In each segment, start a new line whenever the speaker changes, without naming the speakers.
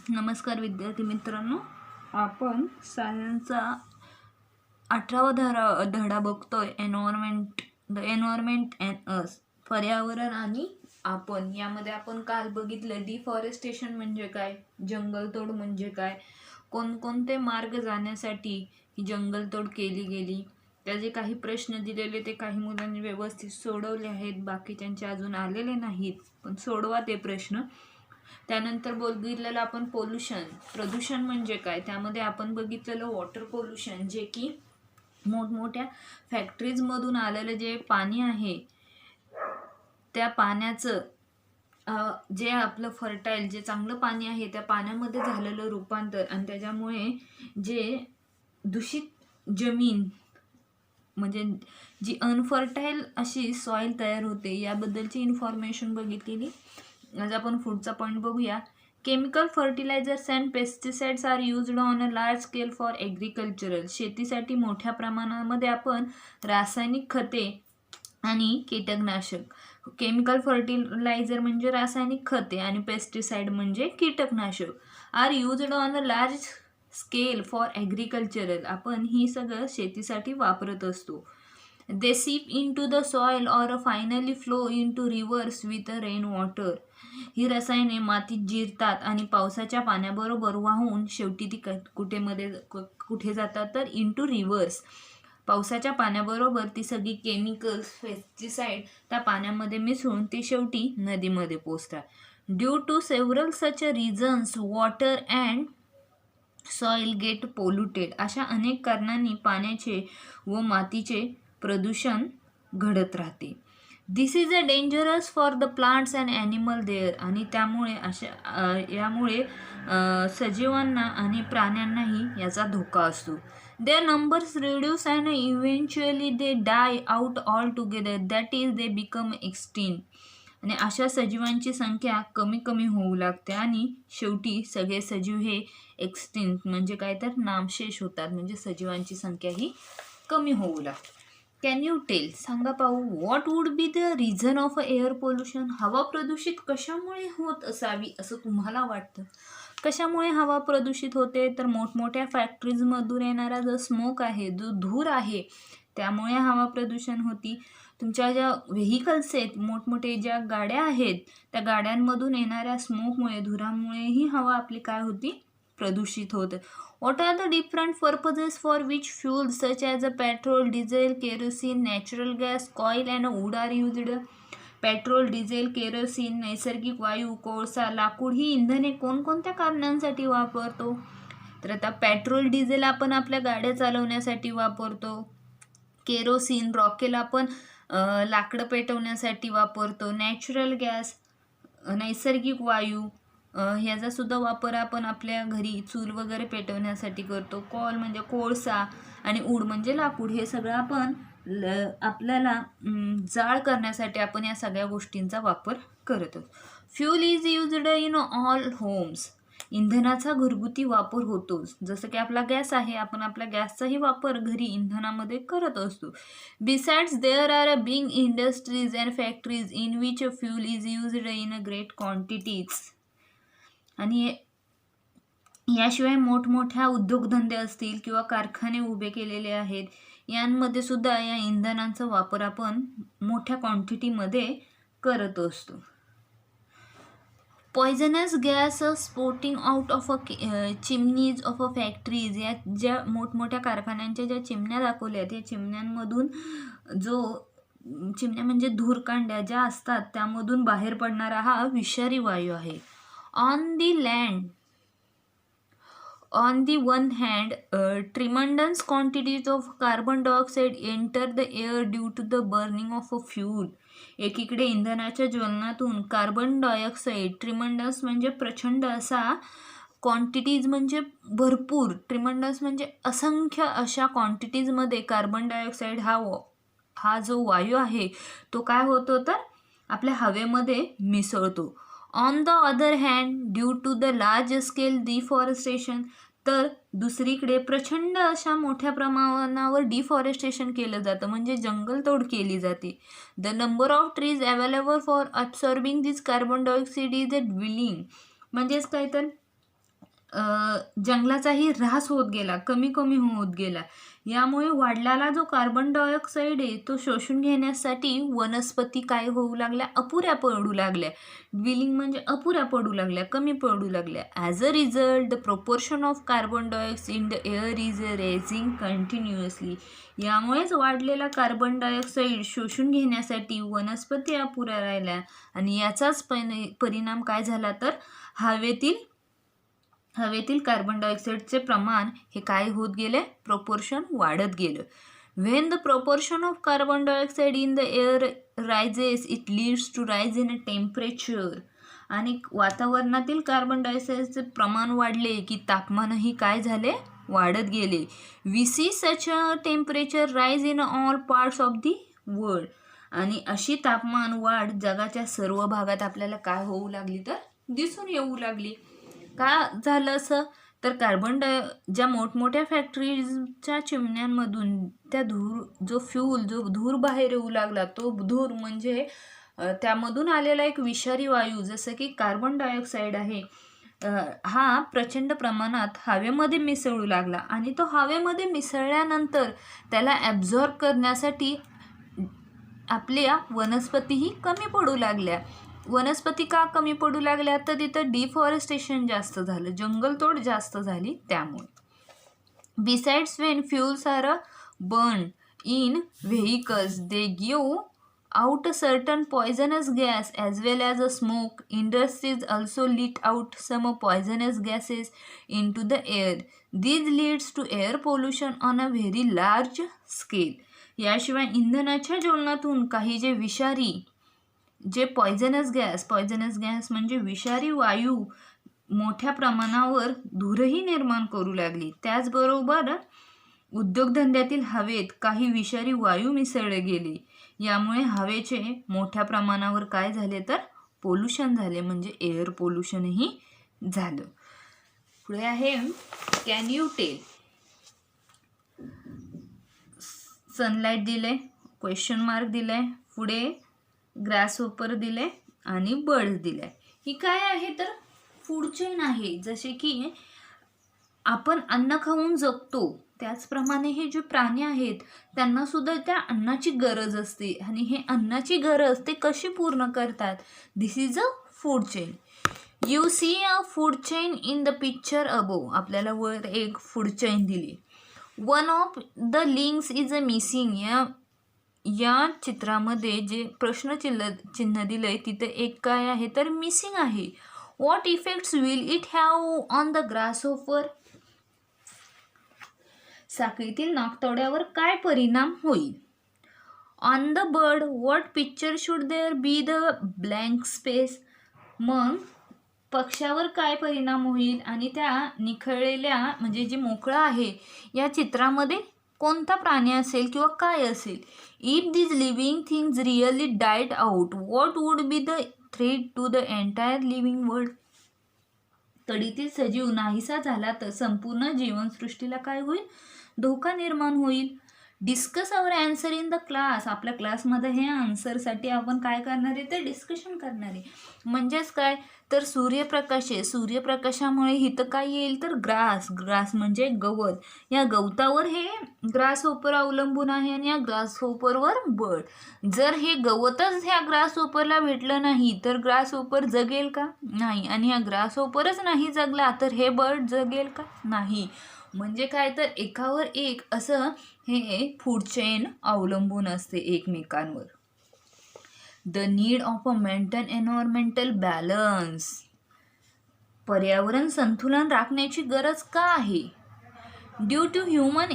नमस्कार विद्यार्थी मित्रांनो, आपण सायन्सचा 18वा धडा बघतोय. द एन्व्हायरमेंट अँड अस, पर्यावरण आणि आपण. यामध्ये आपण काल बघितलं डिफॉरेस्टेशन म्हणजे काय, जंगलतोड म्हणजे काय, कोणकोणते मार्ग जाण्यासाठी ही जंगलतोड केली गेली, त्याचे काही प्रश्न दिलेले ते काही मुलांनी व्यवस्थित सोडवले आहेत, बाकीच्यांचे अजून आलेले नाहीत, पण सोडवा ते प्रश्न. त्यानंतर बघितलेलं आपण प्रदूषण म्हणजे काय, त्यामध्ये आपण बघितलेलं वॉटर पोल्युशन, जे की मोठमोठ्या फॅक्टरीजमधून आलेलं जे पाणी आहे त्या पाण्याचं जे आपलं फर्टाईल जे चांगलं पाणी आहे त्या पाण्यामध्ये झालेलं रूपांतर, आणि त्याच्यामुळे जे दूषित जमीन म्हणजे जी अनफर्टाईल अशी सॉईल तयार होते, याबद्दलची इन्फॉर्मेशन बघितलेली. आज आपण पुढचा पॉईंट बघूया. Chemical fertilizers and pesticides are used on a large scale for agricultural. शेतीसाठी मोठ्या प्रमाणामध्ये आपण रासायनिक खते आणि कीटकनाशक, केमिकल फर्टिलायझर म्हणजे रासायनिक खते आणि पेस्टिसाइड म्हणजे कीटकनाशक, are used on a large scale for agricultural, आपण ही सगळं शेतीसाठी वापरत असतो. They seep into the soil or finally flow into rivers with rain water. ही रसायने मातीत जिरतात आणि पावसाच्या पाण्याबरोबर वाहून शेवटी ती कुठे जातात तर इन टू रिव्हर्स. पावसाच्या पाण्याबरोबर ती सगळी केमिकल्स, पेस्टिसाइड त्या पाण्यामध्ये मिसळून ती शेवटी नदीमध्ये पोचतात. Due to several such reasons water and soil get polluted. अशा अनेक कारणांनी पाण्याचे व मातीचे प्रदूषण घडत राहते. This is a dangerous for the plants and animal there. आणि त्यामुळे यामुळे सजीवांना आणि प्राण्यांनाही याचा धोका असतो. Their numbers reduce and eventually they die out altogether, that is they become extinct. आणि अशा सजीवांची संख्या कमी कमी होऊ लागते आणि शेवटी सगळे सजीव हे एक्सटिंक्ट म्हणजे काय तर नामशेष होतात, म्हणजे सजीवांची संख्या ही कमी होऊ लागते. कॅन यू टेल, सांगा पाहू, what would be the reason of air pollution. हवा प्रदूषित कशामुळे होत असावी असं तुम्हाला वाटतं? कशामुळे हवा प्रदूषित होते? तर मोठमोठ्या फॅक्टरीजमधून येणारा जो स्मोक आहे, जो धूर आहे, त्यामुळे हवा प्रदूषण होती. तुमच्या ज्या व्हेकल्स आहेत, मोठमोठे ज्या गाड्या आहेत, त्या गाड्यांमधून येणाऱ्या स्मोकमुळे, धुरामुळेही हवा आपली काय होती, प्रदूषित होते. What are the different purposes for which fuels such as petrol, diesel, kerosene, natural gas, coal and wood are used? Petrol, diesel, kerosene, नैसर्गिक वायू, कोळसा, लाकूड ही इंधने कोणकोणत्या कारणांसाठी वापरतो? तर आता पेट्रोल, डिझेल आपण आपल्या गाड्या चालवण्यासाठी वापरतो. केरोसिन, रॉकेल आपण लाकडं पेटवण्यासाठी वापरतो. नॅचरल गॅस, नैसर्गिक वायू, ह्याचा सुद्धा वापर आपण आपल्या घरी चूल वगैरे पेटवण्यासाठी करतो. कॉल म्हणजे कोळसा आणि उड म्हणजे लाकूड, हे सगळं आपण आपल्याला जाळ करण्यासाठी आपण या सगळ्या गोष्टींचा वापर करतो. Fuel is used in all homes. इंधनाचा घरगुती वापर होतोच. जसं की आपला गॅस आहे, आपण आपल्या गॅसचाही वापर घरी इंधनामध्ये करत असतो. Besides there are big industries and factories in which fuel is used in a great quantities. आणि याशिवाय मोठमोठ्या उद्योगधंदे असतील किंवा कारखाने उभे केलेले आहेत, यांमध्ये सुद्धा या इंधनांचा वापर आपण मोठ्या क्वांटिटीमध्ये करत असतो. Poisonous gas sporting out of chimneys of a factories. या ज्या मोठमोठ्या कारखान्यांच्या ज्या चिमण्या दाखवल्या, त्या चिमण्यांमधून चिमण्या म्हणजे धूरकांड्या ज्या असतात, त्यामधून बाहेर पडणारा हा विषारी वायू आहे. On the one hand, tremendous quantities of carbon dioxide enter the air due to the burning of a fuel. एकीकडे इंधनाच्या ज्वलनातून कार्बन डायऑक्साईड, ट्रिमंडस म्हणजे प्रचंड असा, क्वांटिटीज म्हणजे भरपूर, ट्रिमंडस म्हणजे असंख्य अशा क्वांटिटीजमध्ये कार्बन डायऑक्साईड हा जो वायू आहे तो काय होतो तर आपल्या हवेमध्ये मिसळतो. On the other hand, due to the large scale deforestation, तर दुसरीकडे प्रचंड अशा मोठ्या प्रमाणावर डिफॉरेस्टेशन केलं जातं, म्हणजे जंगलतोड केली जाते. The number of trees available for absorbing this carbon dioxide is a dwindling. म्हणजेच काय तर जंगलाचाही ऱ्हास होत गेला, कमी कमी होत गेला. यामुळे वाढलेला जो कार्बन डायऑक्साईड आहे तो शोषून घेण्यासाठी वनस्पती काय होऊ लागल्या, अपुऱ्या पडू लागल्या. ड्विलिंग म्हणजे अपुऱ्या पडू लागल्या, कमी पडू लागल्या. As a result the proportion of carbon dioxide in the air is raising continuously. यामुळेच वाढलेला कार्बन डायऑक्साईड शोषून घेण्यासाठी वनस्पती अपुऱ्या राहिल्या आणि याचाच परिणाम काय झाला तर हवेतील कार्बन डायऑक्साईडचे प्रमाण हे काय होत गेले, प्रोपोर्शन वाढत गेलं. When the proportion of carbon dioxide in the air rises it leads to rise in a temperature. आणि वातावरणातील कार्बन डायऑक्साईडचे प्रमाण वाढले की तापमानही काय झाले, वाढत गेले. We see such a temperature rise in all parts of the world. आणि अशी तापमान वाढ जगाच्या सर्व भागात आपल्याला काय होऊ लागली तर दिसून येऊ लागली. का झालं असं तर ज्या मोठमोठ्या फॅक्टरीजच्या चिमण्यांमधून त्या जो धूर बाहेर येऊ लागला, तो धूर म्हणजे त्यामधून आलेला एक विषारी वायू जसं की कार्बन डायऑक्साईड आहे, हा प्रचंड प्रमाणात हवेमध्ये मिसळू लागला. आणि तो हवेमध्ये मिसळल्यानंतर त्याला ॲब्झॉर्ब करण्यासाठी आपल्या वनस्पतीही कमी पडू लागल्या. वनस्पती का कमी पडू लागल्या तर तिथं डिफॉरेस्टेशन जास्त झालं, जंगलतोड जास्त झाली त्यामुळे. Besides when fuels are burn in vehicles they give out a certain poisonous gas as well as a smoke. Industries also let out some poisonous gases into the air. This leads to air pollution on a very large scale. याशिवाय इंधनाच्या ज्वलनातून काही जे poisonous gas म्हणजे विषारी वायू मोठ्या प्रमाणावर धूरही निर्माण करू लागली. त्याचबरोबर उद्योगधंद्यातील हवेत काही विषारी वायू मिसळले गेले. यामुळे हवेचे मोठ्या प्रमाणावर काय झाले तर पोल्युशन झाले, म्हणजे एअर पोल्युशनही झालं. पुढे आहे कॅन यू टेल. सनलाईट दिले, क्वेश्चन मार्क दिलाय, पुढे ग्रासहोपर दिले आणि बर्ड्स दिलाय. ही काय आहे तर फूड चेन आहे. जसे की आपण अन्न खाऊन जगतो त्याचप्रमाणे हे जे प्राणी आहेत त्यांना सुद्धा त्या अन्नाची गरज असते आणि हे अन्नाची गरज ते कशी पूर्ण करतात, this is a food chain. You see a food chain in the picture above. आपल्याला वर एक फूड चेन दिली. One of the links is a missing. या चित्रामध्ये जे प्रश्नचिन्ह दिलंय तिथे एक काय आहे तर मिसिंग आहे. What effects will it have on the grasshopper. साखळीतील नाकतोड्यावर काय परिणाम होईल. On the bird what picture should there be the blank space. मग पक्ष्यावर काय परिणाम होईल आणि त्या निखळलेल्या म्हणजे जे मोकळं आहे या चित्रामध्ये कोणता प्राणी असेल किंवा काय असेल. If this living things really died out what would be the threat to the entire living world. तडीतील सजीव नाहीसा झाला तर संपूर्ण जीवनसृष्टीला काय होईल, धोका निर्माण होईल. Discuss our answer in the class. आपल्या क्लासमध्ये हे आन्सरसाठी आपण काय करणार आहे तर डिस्कशन करणार आहे. म्हणजेच काय तर सूर्यप्रकाश आहे, सूर्यप्रकाशामुळे इथं काय येईल तर ग्रास म्हणजे गवत. या गवतावर हे ग्रासहोपर अवलंबून आहे आणि या ग्रासहोपरवर बर्ड. जर हे गवतच ह्या ग्रासहोपरला भेटलं नाही तर ग्रासहोपर जगेल का, नाही. आणि हा ग्रासहोपरच नाही जगला तर हे बर्ड जगेल का, नाही. म्हणजे काय तर एकावर एक असं हे फूड चेन अवलंबून असते एकमेकांवर. The need of a maintain environmental balance. पर्यावरण संतुलन राखण्याची गरज का आहे. Due to human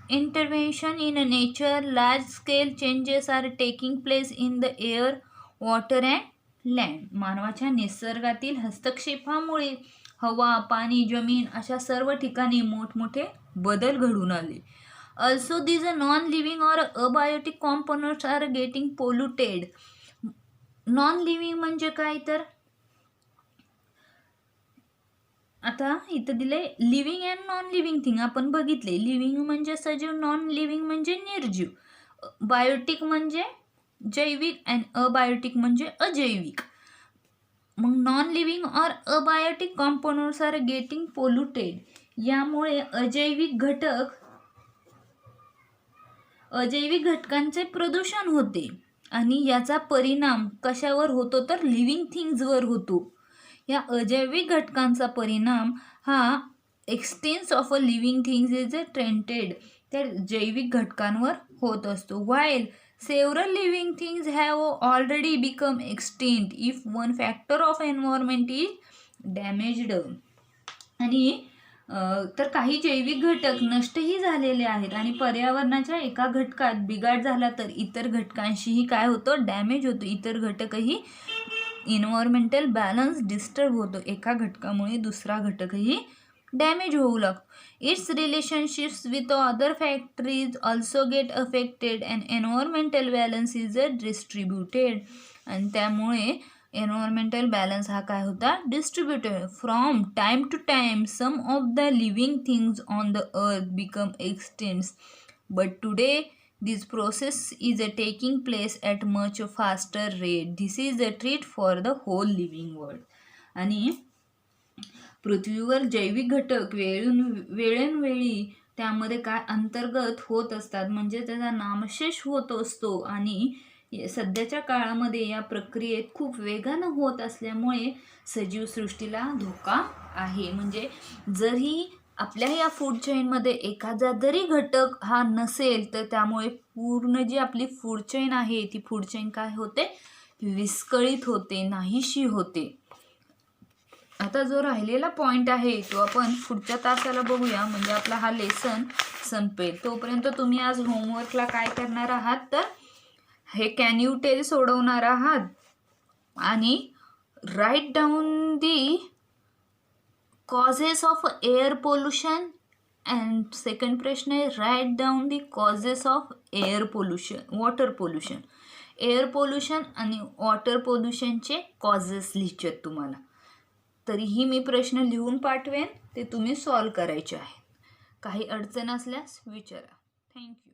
intervention in nature large scale changes are taking place in the air, water and land. मानवाच्या निसर्गातील हस्तक्षेपामुळे हवा, पाणी, जमीन अशा सर्व ठिकाणी मोठमोठे बदल घडून आले. Also these non-living or abiotic components are getting polluted. Non-living म्हणजे काय तर आता इथं दिले living and non living thing आपण बघितले. लिव्हिंग म्हणजे सजीव, नॉन लिव्हिंग म्हणजे निर्जीव, बायोटिक म्हणजे जैविक अँड अबायोटिक म्हणजे अजैविक. मग non living or abiotic components are getting polluted. यामुळे अजैविक घटकांचे प्रदूषण होते आणि याचा परिणाम कशावर होतो तर लिव्हिंग थिंग्सवर होतो. या अजैविक घटकांचा परिणाम हा existence of a living things is a trended त्या जैविक घटकांवर होत असतो. While several living things have already become extinct if one factor of environment is damaged. आणि तर काही जैविक घटक नष्टही झालेले आहेत आणि पर्यावरणाच्या एका घटकात बिघाड झाला तर इतर घटकांशीही काय होतं डॅमेज होतो. इतर घटकही इन्व्हायरमेंटल बॅलन्स डिस्टर्ब होतो. एका घटकामुळे दुसरा घटकही डॅमेज होऊ लागतो. Its relationships with other factories also get affected and environmental balance is a distributed. आणि त्यामुळे एन्व्हायरमेंटल बॅलन्स हा काय होता distributed. From time to time some of the living things on the earth become extinct but today this process is taking place at much faster rate. This is a treat for the whole living world. आणि पृथ्वीवर जैविक घटक वेळोवेळी त्यामध्ये काय अंतर्गत होत असतात म्हणजे त्याचा नामशेष होत असतो आणि सध्याच्या काळामध्ये या प्रक्रियेत खूप वेगानं होत असल्यामुळे सजीव सृष्टीला धोका आहे. म्हणजे जरी आपल्या या फूड चेनमध्ये एखादा जरी घटक हा नसेल तर त्यामुळे पूर्ण जी आपली फूड चेन आहे ती फूड चेन काय होते विस्कळीत होते नाहीशी होते. आता जो राहिलेला पॉईंट आहे तो आपण पुढच्या तासाला बघूया म्हणजे आपला हा लेसन संपेल. तोपर्यंत तुम्ही आज होमवर्कला काय करणार आहात तर हे कॅन यू टेल सोडवणार आहात आणि right down the causes of air pollution and second प्रश्न आहे write down the causes of air pollution water pollution. Air pollution आणि वॉटर पोल्युशनचे कॉजेस लिहायचे तुम्हाला. तरीही मी प्रश्न लिहून पाठवेन ते तुम्ही सॉल्व करायचे आहेत. काही अडचण असल्यास विचारा. थँक्यू.